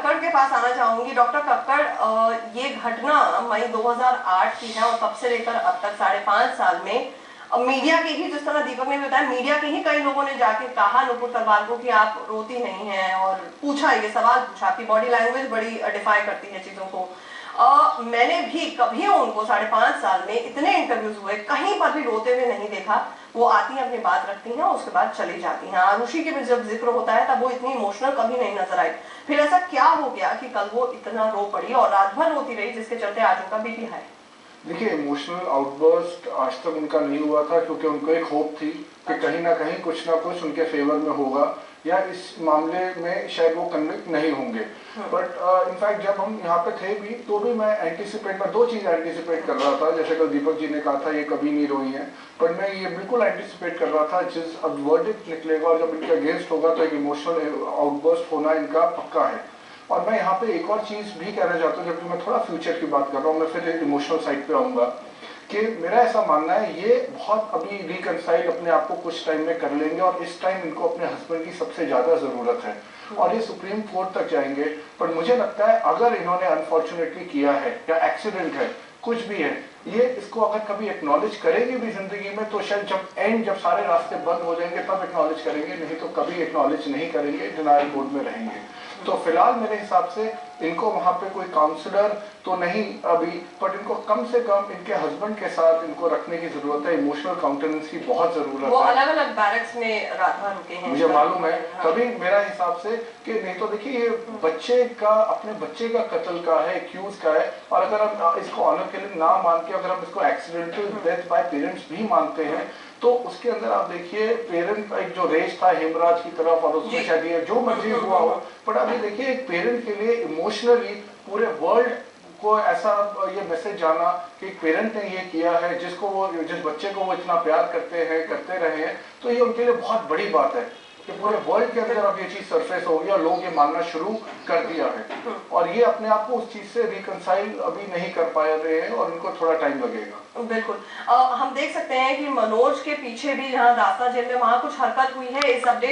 कक्कड़ के पास आना चाहूंगी। डॉक्टर कक्कड़, ये घटना मई 2008 की है और तब से लेकर अब तक 5.5 साल में मीडिया के ही, जिस तरह दीपक ने बताया, मीडिया के ही कई लोगों ने जाके कहा नुपुर तलवार को कि आप रोती नहीं हैं, और पूछा, ये सवाल पूछा, आपकी बॉडी लैंग्वेज बड़ी डिफाई करती है चीजों को। मैंने भी कभी उनको 5.5 साल में इतने इंटरव्यूज हुए, कहीं पर भी रोते हुए नहीं देखा। वो आती हैं, अपनी बात रखती हैं और उसके बाद चली जाती हैं। आरुषि के भी जब जिक्र होता है तब वो इतनी इमोशनल कभी नहीं नजर आई। फिर ऐसा क्या हो गया कि कल वो इतना रो पड़ी और रात भर रोती रही, जिसके चलते आज उनका बीपी हाई? देखिए, इमोशनल आउटबर्स्ट आज तक उनका नहीं हुआ था, क्योंकि उनको एक होप थी कि कहीं ना कुछ उनके फेवर में होगा, या इस मामले में शायद वो कन्विक्ट नहीं होंगे। बट इनफैक्ट जब हम यहाँ पे थे भी, तो भी मैं दो चीज़ें एंटिसिपेट कर रहा था। जैसे कल दीपक जी ने कहा था ये कभी नहीं रोई हैं, पर मैं ये बिल्कुल एंटिसिपेट कर रहा था, जिस अब वर्डिक्ट निकलेगा और जब इनके अगेंस्ट होगा तो एक इमोशनल आउटबर्स्ट होना इनका पक्का है। और मैं यहाँ पे एक और चीज़ भी कहना चाहता हूँ, जबकि मैं थोड़ा फ्यूचर की बात कर रहा हूँ, मैं फिर इमोशनल साइड पे आऊँगा, कि मेरा ऐसा मानना है ये बहुत अभी रिकनसाइल अपने आप को कुछ टाइम में कर लेंगे, और इस टाइम इनको अपने हस्बैंड की सबसे ज़्यादा ज़रूरत है, और ये सुप्रीम कोर्ट तक जाएंगे। पर मुझे लगता है अगर इन्होंने अनफॉर्चुनेटली किया है, या एक्सीडेंट है, कुछ भी है, ये इसको अगर कभी एक्नॉलेज करेंगे भी जिंदगी में, तो शायद जब सारे रास्ते बंद हो जाएंगे तब एक्नॉलेज करेंगे, नहीं तो कभी एक्नॉलेज नहीं करेंगे, डिनायल मोड में रहेंगे। तो फिलहाल मेरे हिसाब से इनको वहां पे कोई काउंसलर तो नहीं अभी, बट इनको कम से कम इनके हस्बैंड के साथ इनको रखने की जरूरत है। इमोशनल काउंटेनेंस की बहुत जरूरत है। वो अलग अलग बैरक्स में रात भर रुके हैं, मुझे मालूम है। तभी मेरा हिसाब से कि नहीं तो देखिए, ये बच्चे का, अपने बच्चे का कत्ल का है, एक्यूज का है, और अगर हम इसको ऑनर किलिंग ना मान के अगर हम इसको एक्सीडेंटल डेथ बाय पेरेंट्स भी मानते हैं, तो उसके अंदर आप देखिए पेरेंट का एक जो रेस था हेमराज की तरफ, और उसमें शायद जो मर्जी हुआ हो, पर अभी देखिए एक पेरेंट के लिए इमोशनली पूरे वर्ल्ड को ऐसा ये मैसेज जाना कि एक पेरेंट ने ये किया है, जिस बच्चे को वो इतना प्यार करते रहे हैं, तो ये उनके लिए बहुत बड़ी बात है कि पूरे वर्ल्ड के अंदर अब ये चीज सरफेस हो गई और लोग ये मानना शुरू कर दिया है, और ये अपने आप को उस चीज से रिकंसाइल अभी नहीं कर पा रहे हैं, और इनको थोड़ा टाइम लगेगा। बिल्कुल। हम देख सकते हैं कि मनोज के पीछे भी, जहाँ दासना जेल में, वहां कुछ हरकत हुई है। इस अपडेट